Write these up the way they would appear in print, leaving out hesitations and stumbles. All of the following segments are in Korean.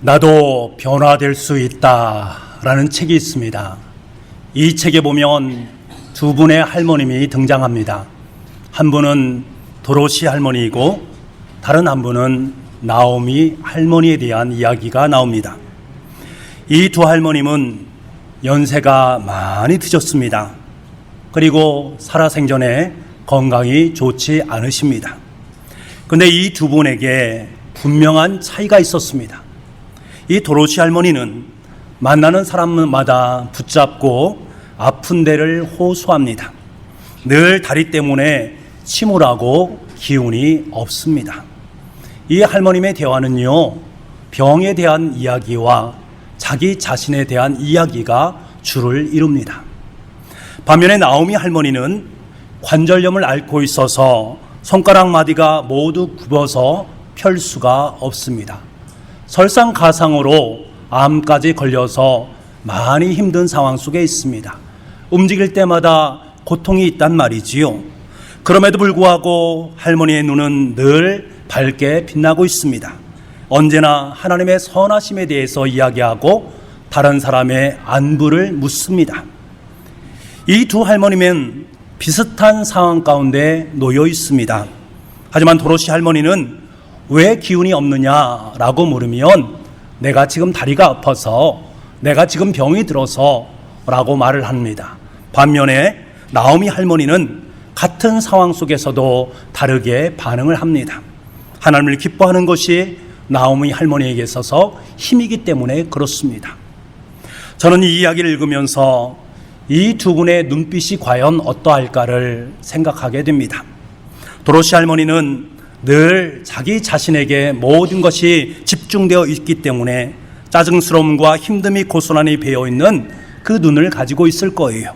나도 변화될 수 있다라는 책이 있습니다. 이 책에 보면 두 분의 할머님이 등장합니다. 한 분은 도로시 할머니이고 다른 한 분은 나오미 할머니에 대한 이야기가 나옵니다. 이 두 할머님은 연세가 많이 드셨습니다. 그리고 살아생전에 건강이 좋지 않으십니다. 그런데 이 두 분에게 분명한 차이가 있었습니다. 이 도로시 할머니는 만나는 사람마다 붙잡고 아픈 데를 호소합니다. 늘 다리 때문에 침울하고 기운이 없습니다. 이 할머님의 대화는요, 병에 대한 이야기와 자기 자신에 대한 이야기가 주를 이룹니다. 반면에 나오미 할머니는 관절염을 앓고 있어서 손가락 마디가 모두 굽어서 펼 수가 없습니다. 설상가상으로 암까지 걸려서 많이 힘든 상황 속에 있습니다. 움직일 때마다 고통이 있단 말이지요. 그럼에도 불구하고 할머니의 눈은 늘 밝게 빛나고 있습니다. 언제나 하나님의 선하심에 대해서 이야기하고 다른 사람의 안부를 묻습니다. 이 두 할머니는 비슷한 상황 가운데 놓여 있습니다. 하지만 도로시 할머니는 왜 기운이 없느냐라고 물으면 내가 지금 다리가 아파서, 내가 지금 병이 들어서 라고 말을 합니다. 반면에 나오미 할머니는 같은 상황 속에서도 다르게 반응을 합니다. 하나님을 기뻐하는 것이 나오미 할머니에게 있어서 힘이기 때문에 그렇습니다. 저는 이 이야기를 읽으면서 이 두 분의 눈빛이 과연 어떠할까를 생각하게 됩니다. 도로시 할머니는 늘 자기 자신에게 모든 것이 집중되어 있기 때문에 짜증스러움과 힘듦이 고스란히 배어있는 그 눈을 가지고 있을 거예요.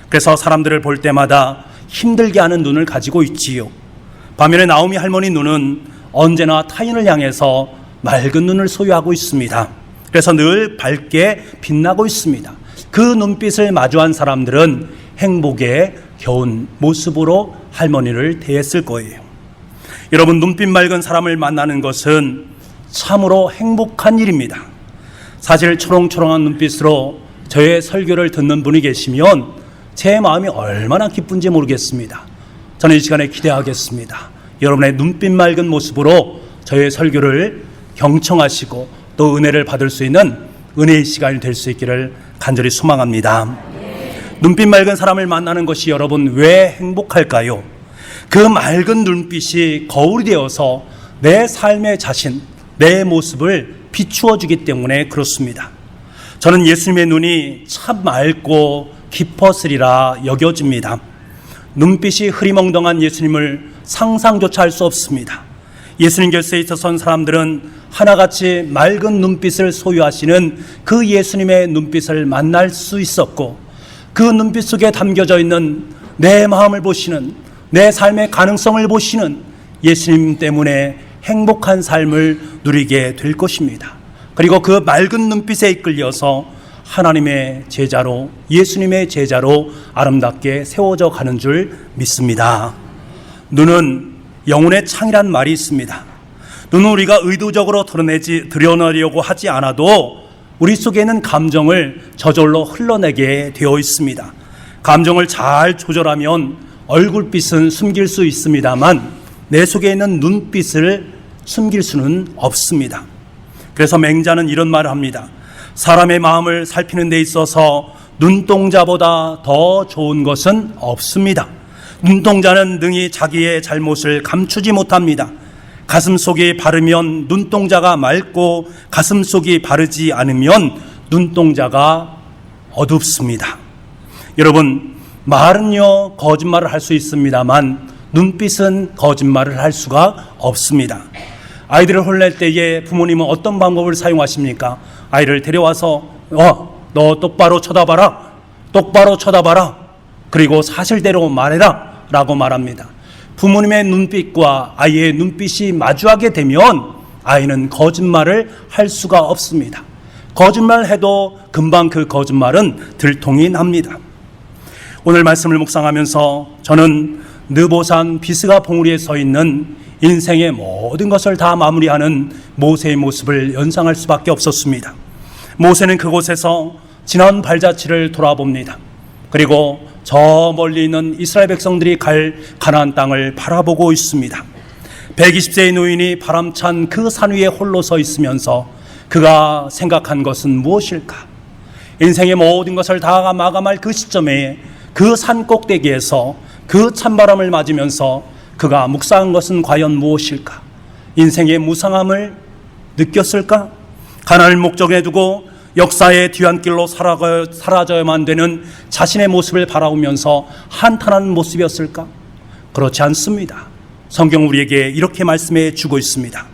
그래서 사람들을 볼 때마다 힘들게 하는 눈을 가지고 있지요. 반면에 나오미 할머니 눈은 언제나 타인을 향해서 맑은 눈을 소유하고 있습니다. 그래서 늘 밝게 빛나고 있습니다. 그 눈빛을 마주한 사람들은 행복에 겨운 모습으로 할머니를 대했을 거예요. 여러분, 눈빛 맑은 사람을 만나는 것은 참으로 행복한 일입니다. 사실 초롱초롱한 눈빛으로 저의 설교를 듣는 분이 계시면 제 마음이 얼마나 기쁜지 모르겠습니다. 저는 이 시간에 기대하겠습니다. 여러분의 눈빛 맑은 모습으로 저의 설교를 경청하시고 또 은혜를 받을 수 있는 은혜의 시간이 될 수 있기를 간절히 소망합니다. 눈빛 맑은 사람을 만나는 것이 여러분 왜 행복할까요? 그 맑은 눈빛이 거울이 되어서 내 삶의 자신, 내 모습을 비추어 주기 때문에 그렇습니다. 저는 예수님의 눈이 참 맑고 깊었으리라 여겨집니다. 눈빛이 흐리멍덩한 예수님을 상상조차 할 수 없습니다. 예수님 곁에 있어선 사람들은 하나같이 맑은 눈빛을 소유하시는 그 예수님의 눈빛을 만날 수 있었고, 그 눈빛 속에 담겨져 있는 내 마음을 보시는, 내 삶의 가능성을 보시는 예수님 때문에 행복한 삶을 누리게 될 것입니다. 그리고 그 맑은 눈빛에 이끌려서 하나님의 제자로, 예수님의 제자로 아름답게 세워져 가는 줄 믿습니다. 눈은 영혼의 창이란 말이 있습니다. 눈은 우리가 의도적으로 드러내려고 하지 않아도 우리 속에 있는 감정을 저절로 흘러내게 되어 있습니다. 감정을 잘 조절하면 얼굴빛은 숨길 수 있습니다만 내 속에 있는 눈빛을 숨길 수는 없습니다. 그래서 맹자는 이런 말을 합니다. 사람의 마음을 살피는 데 있어서 눈동자보다 더 좋은 것은 없습니다. 눈동자는 능히 자기의 잘못을 감추지 못합니다. 가슴속이 바르면 눈동자가 맑고 가슴속이 바르지 않으면 눈동자가 어둡습니다. 여러분, 말은요 거짓말을 할 수 있습니다만 눈빛은 거짓말을 할 수가 없습니다. 아이들을 혼낼 때에 부모님은 어떤 방법을 사용하십니까? 아이를 데려와서 너 똑바로 쳐다봐라, 똑바로 쳐다봐라, 그리고 사실대로 말해라 라고 말합니다. 부모님의 눈빛과 아이의 눈빛이 마주하게 되면 아이는 거짓말을 할 수가 없습니다. 거짓말해도 금방 그 거짓말은 들통이 납니다. 오늘 말씀을 묵상하면서 저는 느보산 비스가 봉우리에 서 있는 인생의 모든 것을 다 마무리하는 모세의 모습을 연상할 수밖에 없었습니다. 모세는 그곳에서 지난 발자취를 돌아봅니다. 그리고 저 멀리 있는 이스라엘 백성들이 갈 가나안 땅을 바라보고 있습니다. 120세의 노인이 바람찬 그 산 위에 홀로 서 있으면서 그가 생각한 것은 무엇일까? 인생의 모든 것을 다 마감할 그 시점에 그 산 꼭대기에서 그 찬바람을 맞으면서 그가 묵상한 것은 과연 무엇일까? 인생의 무상함을 느꼈을까? 가나안을 목적에 두고 역사의 뒤안길로 사라져야만 되는 자신의 모습을 바라보면서 한탄하는 모습이었을까? 그렇지 않습니다. 성경 우리에게 이렇게 말씀해 주고 있습니다.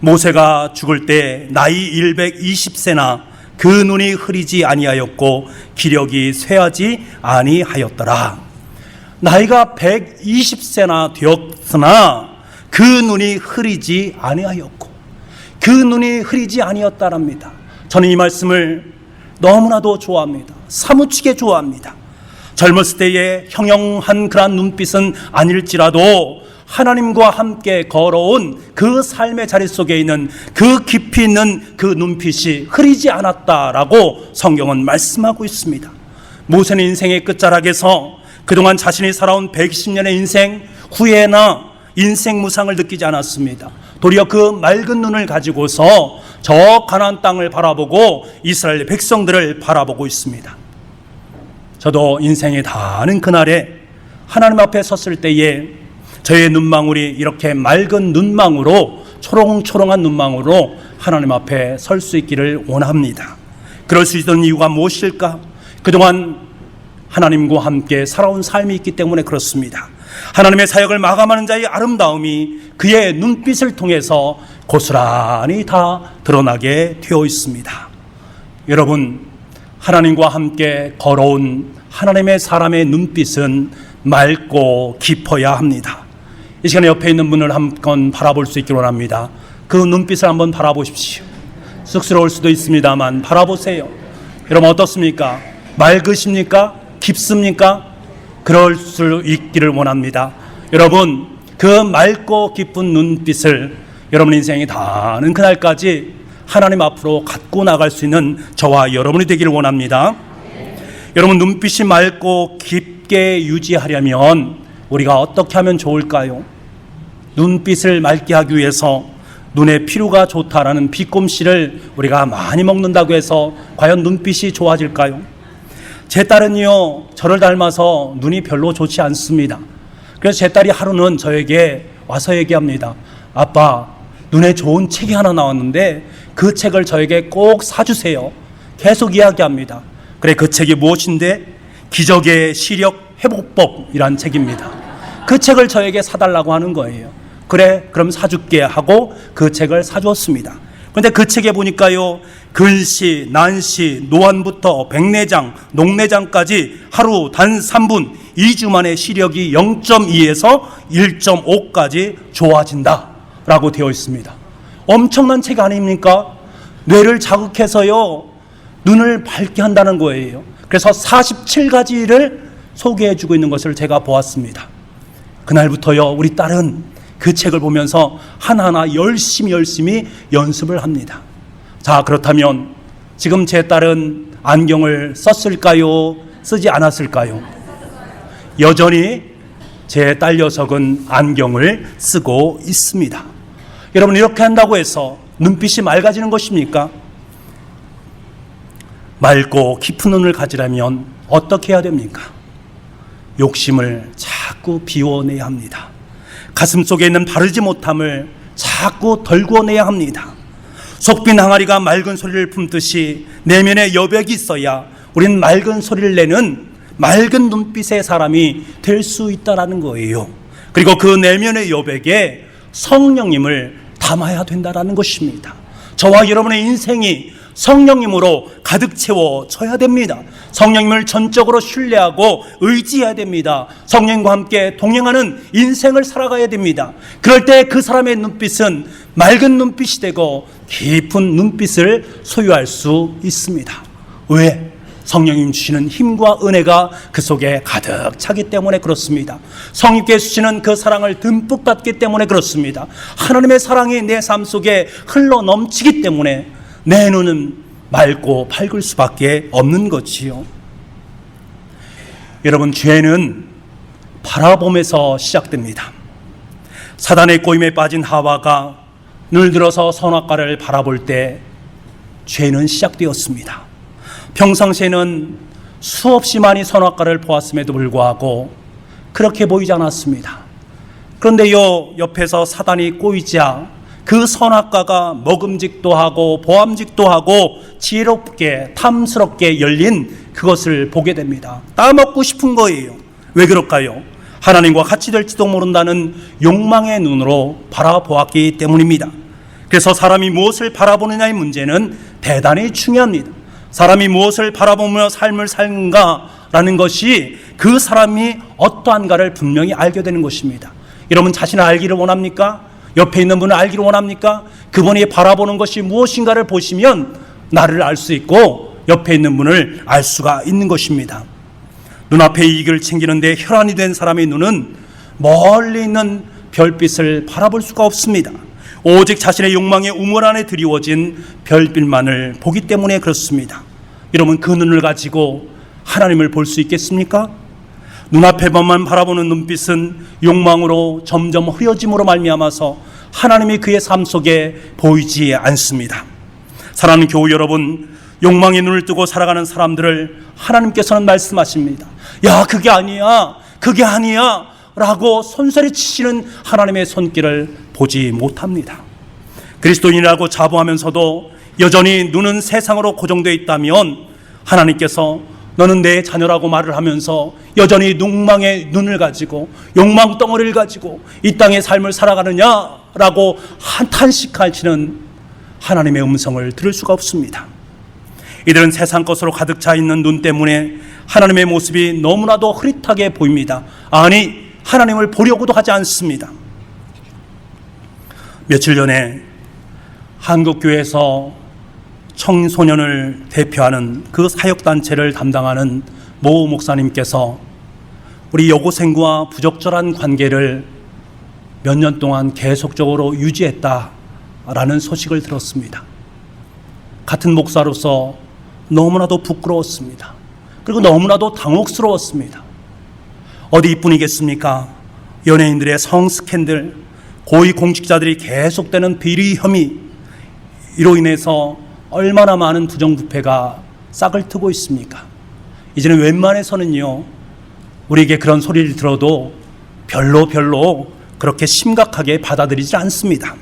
모세가 죽을 때 나이 120세나 그 눈이 흐리지 아니하였고 기력이 쇠하지 아니하였더라. 나이가 120세나 되었으나 그 눈이 흐리지 아니하였고 그 눈이 흐리지 아니었다랍니다. 저는 이 말씀을 너무나도 좋아합니다. 사무치게 좋아합니다. 젊었을 때의 형형한 그러한 눈빛은 아닐지라도 하나님과 함께 걸어온 그 삶의 자리 속에 있는 그 깊이 있는 그 눈빛이 흐리지 않았다라고 성경은 말씀하고 있습니다. 모세는 인생의 끝자락에서 그동안 자신이 살아온 120년의 인생 후회나 인생 무상을 느끼지 않았습니다. 도리어 그 맑은 눈을 가지고서 저 가나안 땅을 바라보고 이스라엘 백성들을 바라보고 있습니다. 저도 인생이 다하는 그날에 하나님 앞에 섰을 때에 저의 눈망울이 이렇게 맑은 눈망울로 초롱초롱한 눈망울로 하나님 앞에 설 수 있기를 원합니다. 그럴 수 있던 이유가 무엇일까? 그동안 하나님과 함께 살아온 삶이 있기 때문에 그렇습니다. 하나님의 사역을 마감하는 자의 아름다움이 그의 눈빛을 통해서 고스란히 다 드러나게 되어 있습니다. 여러분, 하나님과 함께 걸어온 하나님의 사람의 눈빛은 맑고 깊어야 합니다. 이 시간에 옆에 있는 분을 한번 바라볼 수 있기를 원합니다. 그 눈빛을 한번 바라보십시오. 쑥스러울 수도 있습니다만 바라보세요. 여러분 어떻습니까? 맑으십니까? 깊습니까? 그럴 수 있기를 원합니다. 여러분 그 맑고 깊은 눈빛을 여러분 인생이 다하는 그날까지 하나님 앞으로 갖고 나갈 수 있는 저와 여러분이 되기를 원합니다. 여러분 눈빛이 맑고 깊게 유지하려면 우리가 어떻게 하면 좋을까요? 눈빛을 맑게 하기 위해서 눈에 피로가 좋다라는 비꼼씨를 우리가 많이 먹는다고 해서 과연 눈빛이 좋아질까요? 제 딸은요 저를 닮아서 눈이 별로 좋지 않습니다. 그래서 제 딸이 하루는 저에게 와서 얘기합니다. 아빠, 눈에 좋은 책이 하나 나왔는데 그 책을 저에게 꼭 사주세요. 계속 이야기합니다. 그래, 그 책이 무엇인데? 기적의 시력 회복법이란 책입니다. 그 책을 저에게 사달라고 하는 거예요. 그래, 그럼 사줄게 하고 그 책을 사주었습니다. 그런데 그 책에 보니까요 근시, 난시, 노안부터 백내장, 녹내장까지 하루 단 3분 2주 만에 시력이 0.2에서 1.5까지 좋아진다 라고 되어 있습니다. 엄청난 책 아닙니까? 뇌를 자극해서요 눈을 밝게 한다는 거예요. 그래서 47가지를 소개해주고 있는 것을 제가 보았습니다. 그날부터요 우리 딸은 그 책을 보면서 하나하나 열심히 연습을 합니다. 자, 그렇다면 지금 제 딸은 안경을 썼을까요? 쓰지 않았을까요? 여전히 제 딸 녀석은 안경을 쓰고 있습니다. 여러분 이렇게 한다고 해서 눈빛이 맑아지는 것입니까? 맑고 깊은 눈을 가지려면 어떻게 해야 됩니까? 욕심을 자꾸 비워내야 합니다. 가슴 속에 있는 바르지 못함을 자꾸 덜궈내야 합니다. 속빈 항아리가 맑은 소리를 품듯이 내면에 여백이 있어야 우린 맑은 소리를 내는 맑은 눈빛의 사람이 될 수 있다는 거예요. 그리고 그 내면의 여백에 성령님을 담아야 된다는 것입니다. 저와 여러분의 인생이 성령님으로 가득 채워져야 됩니다. 성령님을 전적으로 신뢰하고 의지해야 됩니다. 성령님과 함께 동행하는 인생을 살아가야 됩니다. 그럴 때 그 사람의 눈빛은 맑은 눈빛이 되고 깊은 눈빛을 소유할 수 있습니다. 왜? 성령님 주시는 힘과 은혜가 그 속에 가득 차기 때문에 그렇습니다. 성령께 주시는 그 사랑을 듬뿍 받기 때문에 그렇습니다. 하나님의 사랑이 내 삶 속에 흘러 넘치기 때문에 내 눈은 맑고 밝을 수밖에 없는 것이요. 여러분, 죄는 바라봄에서 시작됩니다. 사단의 꼬임에 빠진 하와가 눈을 들어서 선악과를 바라볼 때 죄는 시작되었습니다. 평상시에는 수없이 많이 선악과를 보았음에도 불구하고 그렇게 보이지 않았습니다. 그런데 옆에서 사단이 꼬이자 그 선악과가 먹음직도 하고 보암직도 하고 지혜롭게 탐스럽게 열린 그것을 보게 됩니다. 따먹고 싶은 거예요. 왜 그럴까요? 하나님과 같이 될지도 모른다는 욕망의 눈으로 바라보았기 때문입니다. 그래서 사람이 무엇을 바라보느냐의 문제는 대단히 중요합니다. 사람이 무엇을 바라보며 삶을 사는가라는 것이 그 사람이 어떠한가를 분명히 알게 되는 것입니다. 여러분, 자신을 알기를 원합니까? 옆에 있는 분을 알기를 원합니까? 그분이 바라보는 것이 무엇인가를 보시면 나를 알 수 있고 옆에 있는 분을 알 수가 있는 것입니다. 눈앞의 이익을 챙기는데 혈안이 된 사람의 눈은 멀리 있는 별빛을 바라볼 수가 없습니다. 오직 자신의 욕망의 우물 안에 드리워진 별빛만을 보기 때문에 그렇습니다. 여러분, 그 눈을 가지고 하나님을 볼 수 있겠습니까? 눈앞에만 바라보는 눈빛은 욕망으로 점점 흐려짐으로 말미암아서 하나님이 그의 삶 속에 보이지 않습니다. 사랑하는 교우 여러분, 욕망의 눈을 뜨고 살아가는 사람들을 하나님께서는 말씀하십니다. 야, 그게 아니야, 그게 아니야 라고 손소리 치시는 하나님의 손길을 보지 못합니다. 그리스도인이라고 자부하면서도 여전히 눈은 세상으로 고정되어 있다면 하나님께서 너는 내 자녀라고 말을 하면서 여전히 욕망의 눈을 가지고 욕망 덩어리를 가지고 이 땅의 삶을 살아가느냐라고 탄식하시는 하나님의 음성을 들을 수가 없습니다. 이들은 세상 것으로 가득 차 있는 눈 때문에 하나님의 모습이 너무나도 흐릿하게 보입니다. 아니, 하나님을 보려고도 하지 않습니다. 며칠 전에 한국교회에서 청소년을 대표하는 그 사역단체를 담당하는 모 목사님께서 우리 여고생과 부적절한 관계를 몇 년 동안 계속적으로 유지했다라는 소식을 들었습니다. 같은 목사로서 너무나도 부끄러웠습니다. 그리고 너무나도 당혹스러웠습니다. 어디 이뿐이겠습니까? 연예인들의 성 스캔들, 고위 공직자들이 계속되는 비리 혐의, 이로 인해서 얼마나 많은 부정부패가 싹을 트고 있습니까? 이제는 웬만해서는요, 우리에게 그런 소리를 들어도 별로 그렇게 심각하게 받아들이지 않습니다.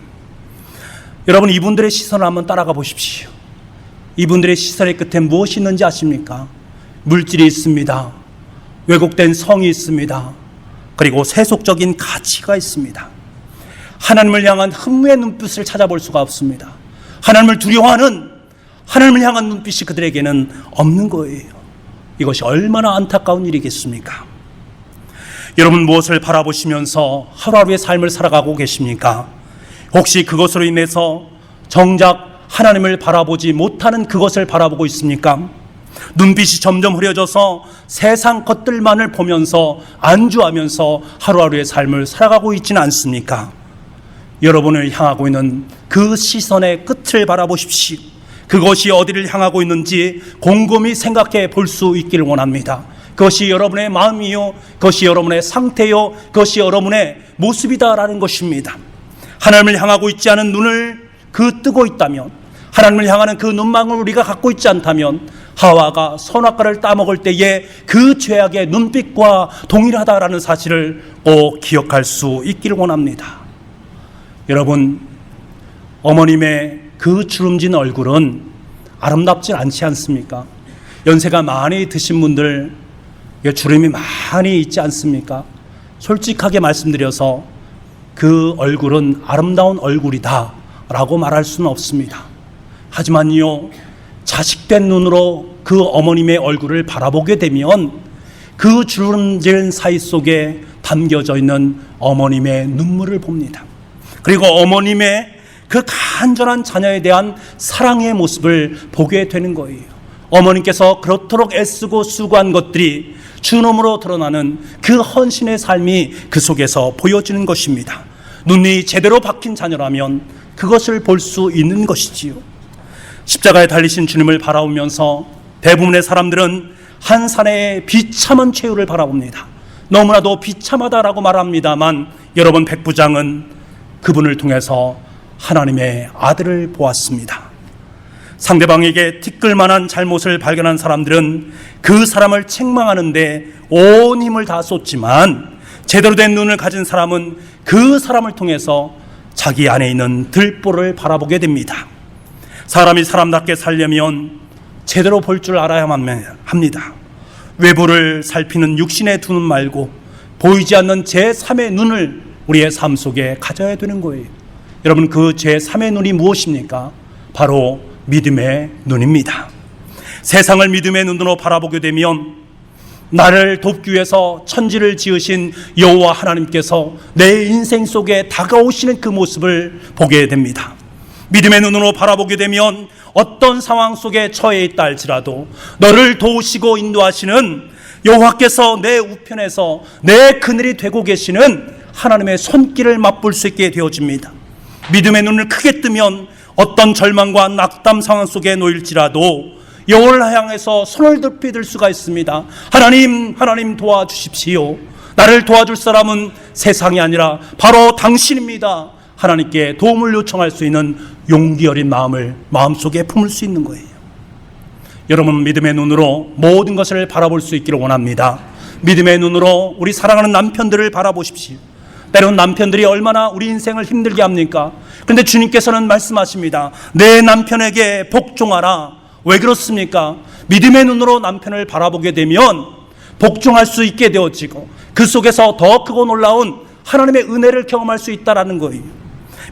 여러분, 이분들의 시선을 한번 따라가 보십시오. 이분들의 시선의 끝에 무엇이 있는지 아십니까? 물질이 있습니다. 왜곡된 성이 있습니다. 그리고 세속적인 가치가 있습니다. 하나님을 향한 흠의 눈빛을 찾아볼 수가 없습니다. 하나님을 두려워하는, 하나님을 향한 눈빛이 그들에게는 없는 거예요. 이것이 얼마나 안타까운 일이겠습니까? 여러분, 무엇을 바라보시면서 하루하루의 삶을 살아가고 계십니까? 혹시 그것으로 인해서 정작 하나님을 바라보지 못하는 그것을 바라보고 있습니까? 눈빛이 점점 흐려져서 세상 것들만을 보면서 안주하면서 하루하루의 삶을 살아가고 있지는 않습니까? 여러분을 향하고 있는 그 시선의 끝을 바라보십시오. 그것이 어디를 향하고 있는지 곰곰이 생각해 볼 수 있기를 원합니다. 그것이 여러분의 마음이요, 그것이 여러분의 상태요, 그것이 여러분의 모습이다라는 것입니다. 하나님을 향하고 있지 않은 눈을 뜨고 있다면, 하나님을 향하는 그 눈망울을 우리가 갖고 있지 않다면 하와가 선악과를 따먹을 때의 그 죄악의 눈빛과 동일하다라는 사실을 꼭 기억할 수 있기를 원합니다. 여러분, 어머님의 그 주름진 얼굴은 아름답지 않지 않습니까? 연세가 많이 드신 분들 주름이 많이 있지 않습니까? 솔직하게 말씀드려서 그 얼굴은 아름다운 얼굴이다 라고 말할 수는 없습니다. 하지만요, 자식된 눈으로 그 어머님의 얼굴을 바라보게 되면 그 주름진 사이 속에 담겨져 있는 어머님의 눈물을 봅니다. 그리고 어머님의 그 간절한 자녀에 대한 사랑의 모습을 보게 되는 거예요. 어머님께서 그렇도록 애쓰고 수고한 것들이 주놈으로 드러나는 그 헌신의 삶이 그 속에서 보여지는 것입니다. 눈이 제대로 박힌 자녀라면 그것을 볼 수 있는 것이지요. 십자가에 달리신 주님을 바라보면서 대부분의 사람들은 한 사내의 비참한 최후를 바라봅니다. 너무나도 비참하다라고 말합니다만 여러분, 백부장은 그분을 통해서 하나님의 아들을 보았습니다. 상대방에게 티끌만한 잘못을 발견한 사람들은 그 사람을 책망하는데 온 힘을 다 쏟지만, 제대로 된 눈을 가진 사람은 그 사람을 통해서 자기 안에 있는 들보를 바라보게 됩니다. 사람이 사람답게 살려면 제대로 볼 줄 알아야만 합니다. 외부를 살피는 육신의 두 눈 말고 보이지 않는 제3의 눈을 우리의 삶 속에 가져야 되는 거예요. 여러분, 그 제3의 눈이 무엇입니까? 바로 믿음의 눈입니다. 세상을 믿음의 눈으로 바라보게 되면 나를 돕기 위해서 천지를 지으신 여호와 하나님께서 내 인생 속에 다가오시는 그 모습을 보게 됩니다. 믿음의 눈으로 바라보게 되면 어떤 상황 속에 처해 있다 할지라도 너를 도우시고 인도하시는 여호와께서 내 우편에서 내 그늘이 되고 계시는 하나님의 손길을 맛볼 수 있게 되어집니다. 믿음의 눈을 크게 뜨면 어떤 절망과 낙담 상황 속에 놓일지라도 여호와를 향해서 손을 높이 들 수가 있습니다. 하나님 도와주십시오. 나를 도와줄 사람은 세상이 아니라 바로 당신입니다. 하나님께 도움을 요청할 수 있는 용기 어린 마음을 마음속에 품을 수 있는 거예요. 여러분, 믿음의 눈으로 모든 것을 바라볼 수 있기를 원합니다. 믿음의 눈으로 우리 사랑하는 남편들을 바라보십시오. 때론 남편들이 얼마나 우리 인생을 힘들게 합니까? 그런데 주님께서는 말씀하십니다. 내 남편에게 복종하라. 왜 그렇습니까? 믿음의 눈으로 남편을 바라보게 되면 복종할 수 있게 되어지고 그 속에서 더 크고 놀라운 하나님의 은혜를 경험할 수 있다는 거예요.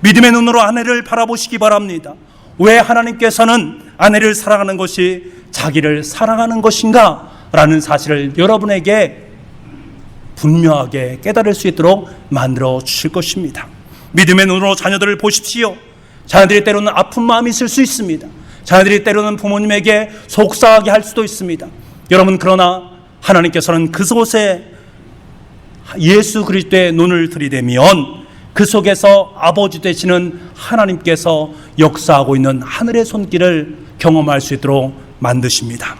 믿음의 눈으로 아내를 바라보시기 바랍니다. 왜 하나님께서는 아내를 사랑하는 것이 자기를 사랑하는 것인가? 라는 사실을 여러분에게 분명하게 깨달을 수 있도록 만들어 주실 것입니다. 믿음의 눈으로 자녀들을 보십시오. 자녀들이 때로는 아픈 마음이 있을 수 있습니다. 자녀들이 때로는 부모님에게 속상하게 할 수도 있습니다. 여러분, 그러나 하나님께서는 그곳에 예수 그리스도의 눈을 들이대면 그 속에서 아버지 되시는 하나님께서 역사하고 있는 하늘의 손길을 경험할 수 있도록 만드십니다.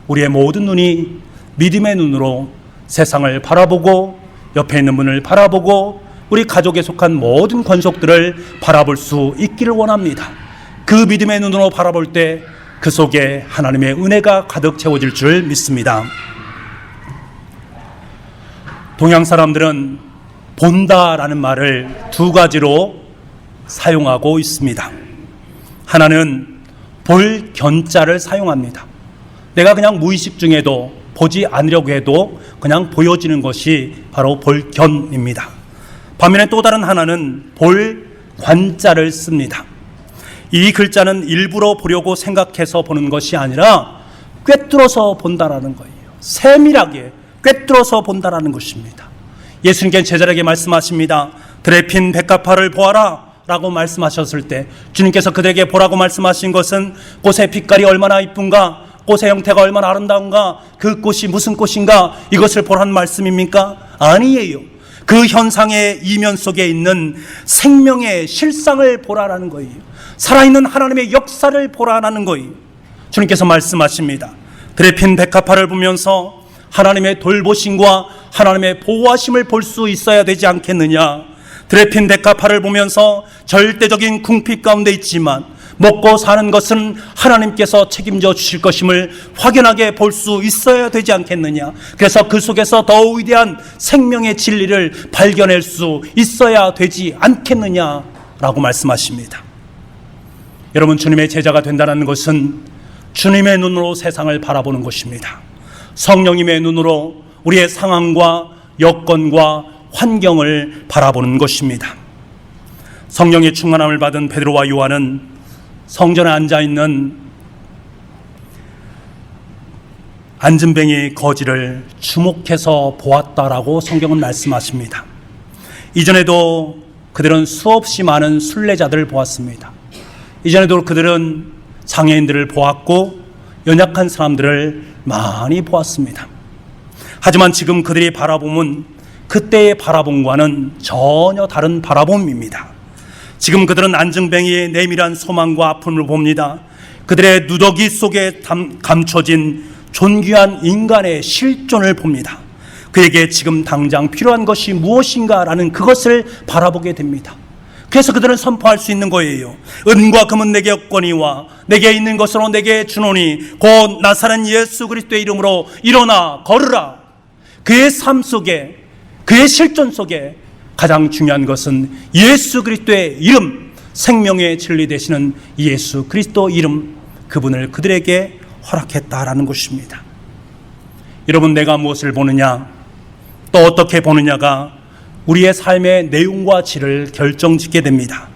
우리의 모든 눈이 믿음의 눈으로 세상을 바라보고 옆에 있는 분을 바라보고 우리 가족에 속한 모든 권속들을 바라볼 수 있기를 원합니다. 그 믿음의 눈으로 바라볼 때 그 속에 하나님의 은혜가 가득 채워질 줄 믿습니다. 동양 사람들은 본다라는 말을 두 가지로 사용하고 있습니다. 하나는 볼 견자를 사용합니다. 내가 그냥 무의식 중에도 보지 않으려고 해도 그냥 보여지는 것이 바로 볼 견입니다. 반면에 또 다른 하나는 볼 관자를 씁니다. 이 글자는 일부러 보려고 생각해서 보는 것이 아니라 꿰뚫어서 본다라는 거예요. 세밀하게 꿰뚫어서 본다라는 것입니다. 예수님께서 제자에게 말씀하십니다. 들에 핀 백합화를 보아라 라고 말씀하셨을 때 주님께서 그들에게 보라고 말씀하신 것은 꽃의 빛깔이 얼마나 이쁜가, 꽃의 형태가 얼마나 아름다운가, 그 꽃이 무슨 꽃인가, 이것을 보라는 말씀입니까? 아니에요. 그 현상의 이면 속에 있는 생명의 실상을 보라라는 거예요. 살아있는 하나님의 역사를 보라라는 거예요. 주님께서 말씀하십니다. 들에 핀 백합화를 보면서 하나님의 돌보심과 하나님의 보호하심을 볼 수 있어야 되지 않겠느냐. 들에 핀 백합화를 보면서 절대적인 궁핍 가운데 있지만 먹고 사는 것은 하나님께서 책임져 주실 것임을 확연하게 볼 수 있어야 되지 않겠느냐. 그래서 그 속에서 더 위대한 생명의 진리를 발견할 수 있어야 되지 않겠느냐라고 말씀하십니다. 여러분, 주님의 제자가 된다는 것은 주님의 눈으로 세상을 바라보는 것입니다. 성령님의 눈으로 우리의 상황과 여건과 환경을 바라보는 것입니다. 성령의 충만함을 받은 베드로와 요한은 성전에 앉아있는 안진뱅이 거지를 주목해서 보았다라고 성경은 말씀하십니다. 이전에도 그들은 수없이 많은 순례자들을 보았습니다. 이전에도 그들은 장애인들을 보았고 연약한 사람들을 많이 보았습니다. 하지만 지금 그들이 바라봄은 그때의 바라봄과는 전혀 다른 바라봄입니다. 지금 그들은 안증뱅이의 내밀한 소망과 아픔을 봅니다. 그들의 누더기 속에 감춰진 존귀한 인간의 실존을 봅니다. 그에게 지금 당장 필요한 것이 무엇인가라는 그것을 바라보게 됩니다. 그래서 그들은 선포할 수 있는 거예요. 은과 금은 내게 없거니와 내게 있는 것으로 내게 주노니 곧 나사렛 예수 그리스도의 이름으로 일어나 걸으라. 그의 삶 속에, 그의 실존 속에 가장 중요한 것은 예수 그리스도의 이름, 생명의 진리 되시는 예수 그리스도 이름, 그분을 그들에게 허락했다라는 것입니다. 여러분, 내가 무엇을 보느냐, 또 어떻게 보느냐가 우리의 삶의 내용과 질을 결정짓게 됩니다.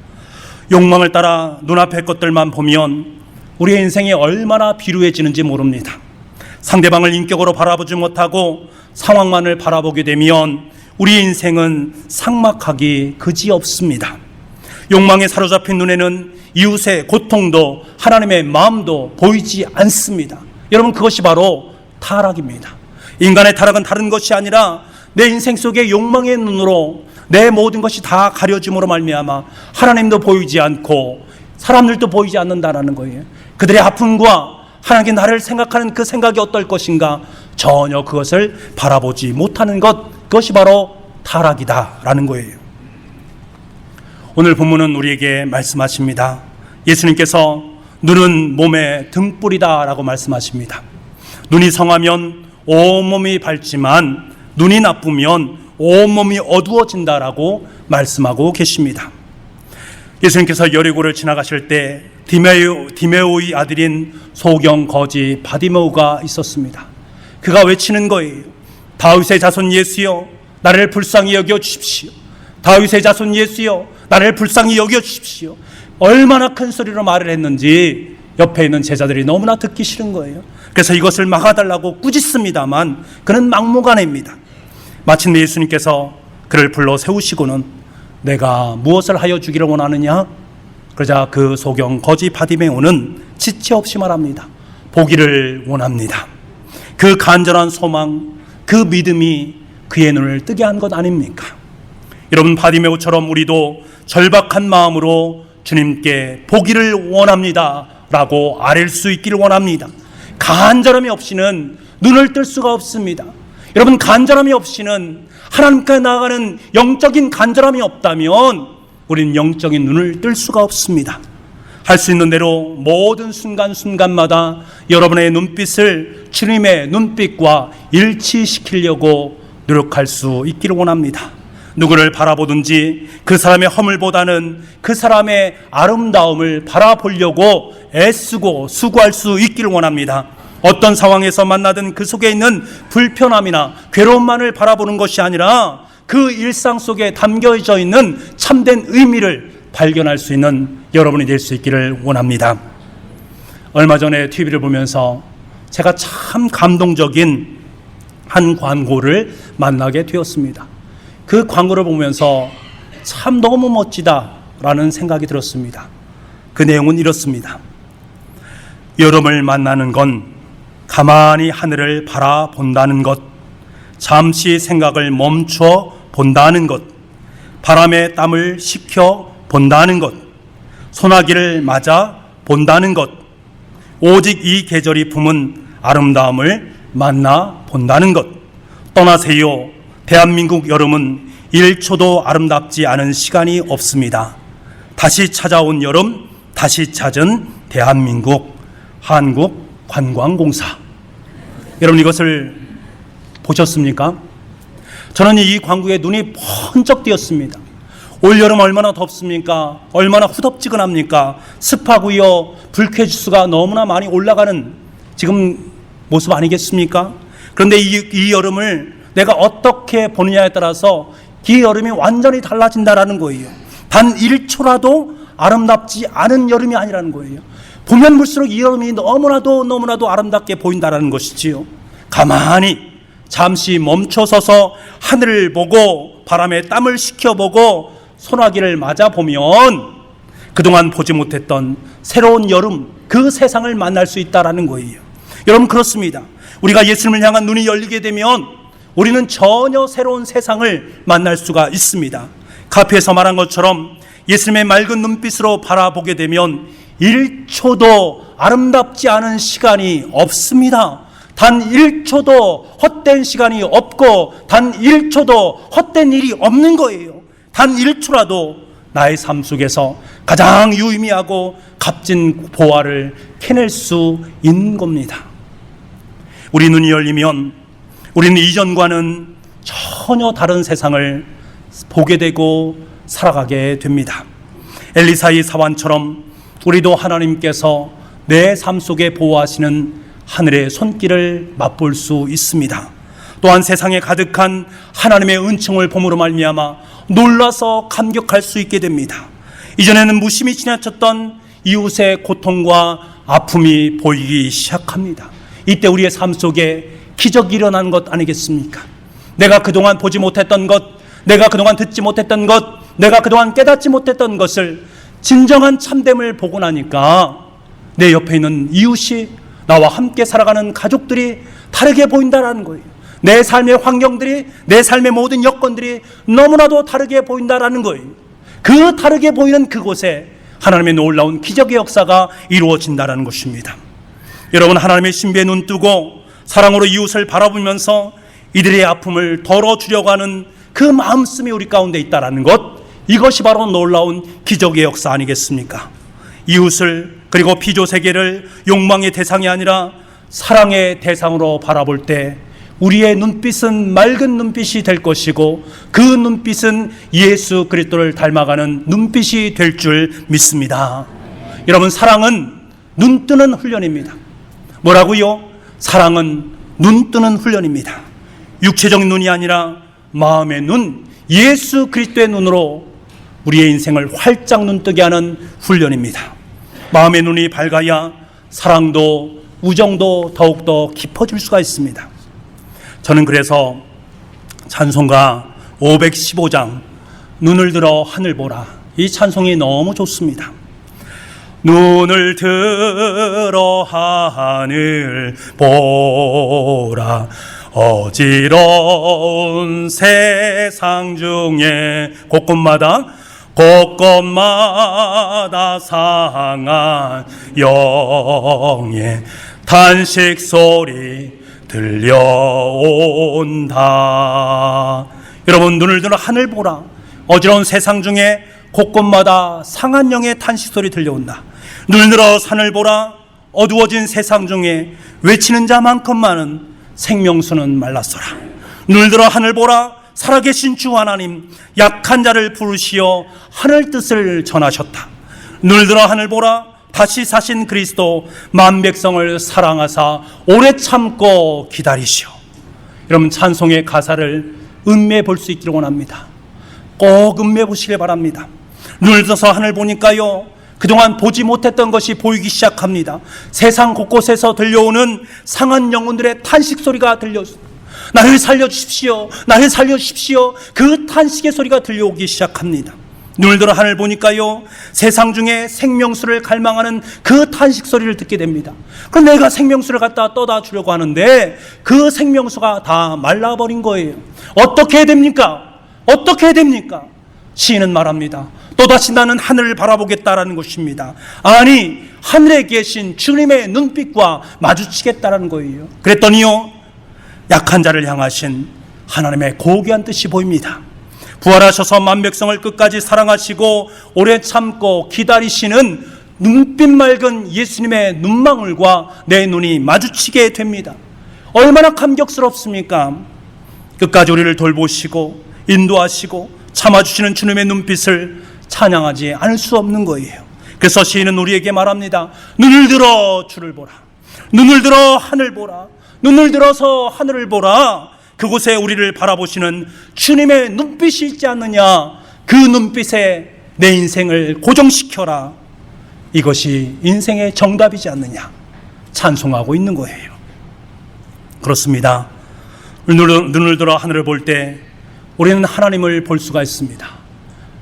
욕망을 따라 눈앞의 것들만 보면 우리의 인생이 얼마나 비루해지는지 모릅니다. 상대방을 인격으로 바라보지 못하고 상황만을 바라보게 되면 우리의 인생은 삭막하기 그지없습니다. 욕망에 사로잡힌 눈에는 이웃의 고통도 하나님의 마음도 보이지 않습니다. 여러분, 그것이 바로 타락입니다. 인간의 타락은 다른 것이 아니라 내 인생 속에 욕망의 눈으로 내 모든 것이 다 가려짐으로 말미암아 하나님도 보이지 않고 사람들도 보이지 않는다라는 거예요. 그들의 아픔과 하나님께 나를 생각하는 그 생각이 어떨 것인가, 전혀 그것을 바라보지 못하는 것, 그것이 바로 타락이다라는 거예요. 오늘 본문은 우리에게 말씀하십니다. 예수님께서 눈은 몸의 등불이다라고 말씀하십니다. 눈이 성하면 온몸이 밝지만 눈이 나쁘면 온몸이 어두워진다라고 말씀하고 계십니다. 예수님께서 여리고를 지나가실 때 디메오의 아들인 소경 거지 바디메오가 있었습니다. 그가 외치는 거예요. 다윗의 자손 예수여, 나를 불쌍히 여겨 주십시오. 다윗의 자손 예수여, 나를 불쌍히 여겨 주십시오. 얼마나 큰 소리로 말을 했는지 옆에 있는 제자들이 너무나 듣기 싫은 거예요. 그래서 이것을 막아달라고 꾸짖습니다만 그는 막무가내입니다. 마침내 예수님께서 그를 불러 세우시고는 내가 무엇을 하여 주기를 원하느냐? 그러자 그 소경 거지 바디메오는 지체 없이 말합니다. 보기를 원합니다. 그 간절한 소망, 그 믿음이 그의 눈을 뜨게 한 것 아닙니까? 여러분, 바디메오처럼 우리도 절박한 마음으로 주님께 보기를 원합니다 라고 아뢰 수 있기를 원합니다. 간절함이 없이는 눈을 뜰 수가 없습니다. 여러분, 간절함이 없이는, 하나님께 나아가는 영적인 간절함이 없다면 우리는 영적인 눈을 뜰 수가 없습니다. 할 수 있는 대로 모든 순간순간마다 여러분의 눈빛을 주님의 눈빛과 일치시키려고 노력할 수 있기를 원합니다. 누구를 바라보든지 그 사람의 허물보다는 그 사람의 아름다움을 바라보려고 애쓰고 수고할 수 있기를 원합니다. 어떤 상황에서 만나든 그 속에 있는 불편함이나 괴로움만을 바라보는 것이 아니라 그 일상 속에 담겨져 있는 참된 의미를 발견할 수 있는 여러분이 될 수 있기를 원합니다. 얼마 전에 TV를 보면서 제가 참 감동적인 한 광고를 만나게 되었습니다. 그 광고를 보면서 참 너무 멋지다라는 생각이 들었습니다. 그 내용은 이렇습니다. 여러분을 만나는 건 가만히 하늘을 바라본다는 것, 잠시 생각을 멈춰 본다는 것, 바람에 땀을 식혀 본다는 것, 소나기를 맞아 본다는 것, 오직 이 계절이 품은 아름다움을 만나 본다는 것. 떠나세요. 대한민국 여름은 1초도 아름답지 않은 시간이 없습니다. 다시 찾아온 여름, 다시 찾은 대한민국, 한국관광공사. 여러분, 이것을 보셨습니까? 저는 이 광고에 눈이 번쩍 띄었습니다. 올여름 얼마나 덥습니까? 얼마나 후덥지근합니까? 습하고요, 불쾌지수가 너무나 많이 올라가는 지금 모습 아니겠습니까? 그런데 이 여름을 내가 어떻게 보느냐에 따라서 이 여름이 완전히 달라진다라는 거예요. 단 1초라도 아름답지 않은 여름이 아니라는 거예요. 보면 볼수록 이 여름이 너무나도 아름답게 보인다라는 것이지요. 가만히 잠시 멈춰서서 하늘을 보고 바람에 땀을 식혀보고 소나기를 맞아보면 그동안 보지 못했던 새로운 여름, 그 세상을 만날 수 있다라는 거예요. 여러분, 그렇습니다. 우리가 예수님을 향한 눈이 열리게 되면 우리는 전혀 새로운 세상을 만날 수가 있습니다. 카피에서 말한 것처럼 예수님의 맑은 눈빛으로 바라보게 되면 1초도 아름답지 않은 시간이 없습니다. 단 1초도 헛된 시간이 없고 단 1초도 헛된 일이 없는 거예요. 단 1초라도 나의 삶 속에서 가장 유의미하고 값진 보화를 캐낼 수 있는 겁니다. 우리 눈이 열리면 우리는 이전과는 전혀 다른 세상을 보게 되고 살아가게 됩니다. 엘리사의 사환처럼 우리도 하나님께서 내 삶 속에 보호하시는 하늘의 손길을 맛볼 수 있습니다. 또한 세상에 가득한 하나님의 은총을 봄으로 말미암아 놀라서 감격할 수 있게 됩니다. 이전에는 무심히 지나쳤던 이웃의 고통과 아픔이 보이기 시작합니다. 이때 우리의 삶 속에 기적이 일어나는 것 아니겠습니까? 내가 그동안 보지 못했던 것, 내가 그동안 듣지 못했던 것, 내가 그동안 깨닫지 못했던 것을 진정한 참됨을 보고 나니까 내 옆에 있는 이웃이, 나와 함께 살아가는 가족들이 다르게 보인다라는 거예요. 내 삶의 환경들이, 내 삶의 모든 여건들이 너무나도 다르게 보인다라는 거예요. 그 다르게 보이는 그곳에 하나님의 놀라운 기적의 역사가 이루어진다라는 것입니다. 여러분, 하나님의 신비에 눈 뜨고 사랑으로 이웃을 바라보면서 이들의 아픔을 덜어주려고 하는 그 마음씀이 우리 가운데 있다라는 것, 이것이 바로 놀라운 기적의 역사 아니겠습니까? 이웃을, 그리고 피조세계를 욕망의 대상이 아니라 사랑의 대상으로 바라볼 때 우리의 눈빛은 맑은 눈빛이 될 것이고 그 눈빛은 예수 그리스도를 닮아가는 눈빛이 될 줄 믿습니다. 여러분, 사랑은 눈 뜨는 훈련입니다. 뭐라고요? 사랑은 눈 뜨는 훈련입니다. 육체적인 눈이 아니라 마음의 눈, 예수 그리스도의 눈으로 우리의 인생을 활짝 눈뜨게 하는 훈련입니다. 마음의 눈이 밝아야 사랑도 우정도 더욱더 깊어질 수가 있습니다. 저는 그래서 찬송가 515장 눈을 들어 하늘 보라, 이 찬송이 너무 좋습니다. 눈을 들어 하늘 보라, 어지러운 세상 중에 곳곳마다 상한 영의 탄식 소리 들려온다. 여러분, 눈을 들어 하늘 보라. 어지러운 세상 중에 곳곳마다 상한 영의 탄식 소리 들려온다. 눈을 들어 하늘 보라. 어두워진 세상 중에 외치는 자만큼만은 생명수는 말랐어라. 눈을 들어 하늘 보라. 살아계신 주 하나님, 약한 자를 부르시어 하늘 뜻을 전하셨다. 눈을 들어 하늘 보라. 다시 사신 그리스도, 만 백성을 사랑하사 오래 참고 기다리시오. 여러분, 찬송의 가사를 음미해 볼 수 있기를 원합니다. 꼭 음미해 보시길 바랍니다. 눈을 들어서 하늘 보니까요, 그동안 보지 못했던 것이 보이기 시작합니다. 세상 곳곳에서 들려오는 상한 영혼들의 탄식 소리가 들려옵니다. 나를 살려주십시오, 나를 살려주십시오. 그 탄식의 소리가 들려오기 시작합니다. 눈을 들어 하늘 보니까요, 세상 중에 생명수를 갈망하는 그 탄식 소리를 듣게 됩니다. 그럼 내가 생명수를 갖다 떠다 주려고 하는데 그 생명수가 다 말라버린 거예요. 어떻게 해야 됩니까? 어떻게 해야 됩니까? 시인은 말합니다. 또다시 나는 하늘을 바라보겠다라는 것입니다. 아니, 하늘에 계신 주님의 눈빛과 마주치겠다라는 거예요. 그랬더니요, 약한 자를 향하신 하나님의 고귀한 뜻이 보입니다. 부활하셔서 만 백성을 끝까지 사랑하시고 오래 참고 기다리시는 눈빛 맑은 예수님의 눈망울과 내 눈이 마주치게 됩니다. 얼마나 감격스럽습니까? 끝까지 우리를 돌보시고 인도하시고 참아주시는 주님의 눈빛을 찬양하지 않을 수 없는 거예요. 그래서 시인은 우리에게 말합니다. 눈을 들어 주를 보라. 눈을 들어 하늘 보라. 눈을 들어서 하늘을 보라. 그곳에 우리를 바라보시는 주님의 눈빛이 있지 않느냐. 그 눈빛에 내 인생을 고정시켜라. 이것이 인생의 정답이지 않느냐. 찬송하고 있는 거예요. 그렇습니다. 눈을 들어 하늘을 볼 때 우리는 하나님을 볼 수가 있습니다.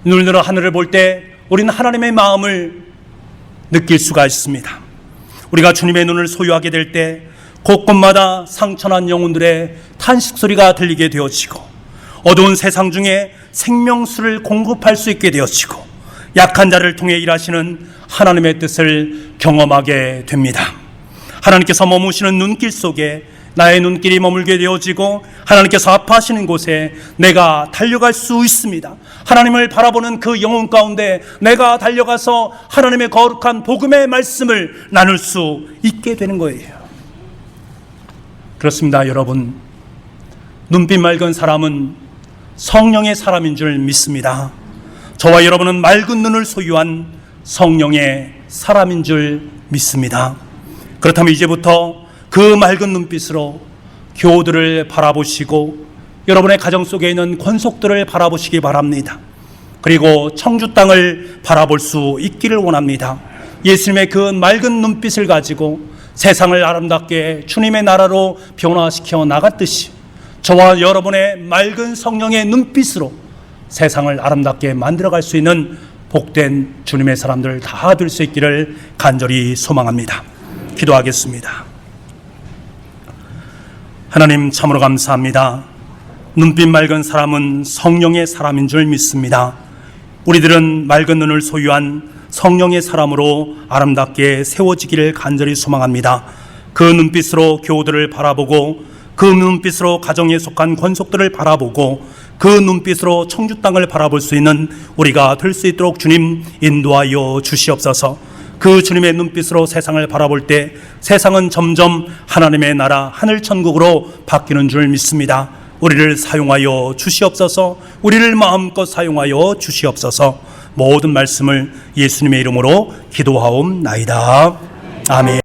눈을 들어 하늘을 볼 때 우리는 하나님의 마음을 느낄 수가 있습니다. 우리가 주님의 눈을 소유하게 될 때 곳곳마다 상처난 영혼들의 탄식 소리가 들리게 되어지고 어두운 세상 중에 생명수를 공급할 수 있게 되어지고 약한 자를 통해 일하시는 하나님의 뜻을 경험하게 됩니다. 하나님께서 머무시는 눈길 속에 나의 눈길이 머물게 되어지고 하나님께서 아파하시는 곳에 내가 달려갈 수 있습니다. 하나님을 바라보는 그 영혼 가운데 내가 달려가서 하나님의 거룩한 복음의 말씀을 나눌 수 있게 되는 거예요. 그렇습니다, 여러분. 눈빛 맑은 사람은 성령의 사람인 줄 믿습니다. 저와 여러분은 맑은 눈을 소유한 성령의 사람인 줄 믿습니다. 그렇다면 이제부터 그 맑은 눈빛으로 교우들을 바라보시고 여러분의 가정 속에 있는 권속들을 바라보시기 바랍니다. 그리고 청주 땅을 바라볼 수 있기를 원합니다. 예수님의 그 맑은 눈빛을 가지고 세상을 아름답게 주님의 나라로 변화시켜 나갔듯이 저와 여러분의 맑은 성령의 눈빛으로 세상을 아름답게 만들어갈 수 있는 복된 주님의 사람들 다 될 수 있기를 간절히 소망합니다. 기도하겠습니다. 하나님, 참으로 감사합니다. 눈빛 맑은 사람은 성령의 사람인 줄 믿습니다. 우리들은 맑은 눈을 소유한 성령의 사람으로 아름답게 세워지기를 간절히 소망합니다. 그 눈빛으로 교우들을 바라보고 그 눈빛으로 가정에 속한 권속들을 바라보고 그 눈빛으로 청주 땅을 바라볼 수 있는 우리가 될 수 있도록 주님 인도하여 주시옵소서. 그 주님의 눈빛으로 세상을 바라볼 때 세상은 점점 하나님의 나라 하늘천국으로 바뀌는 줄 믿습니다. 우리를 사용하여 주시옵소서. 우리를 마음껏 사용하여 주시옵소서. 모든 말씀을 예수님의 이름으로 기도하옵나이다. 아멘.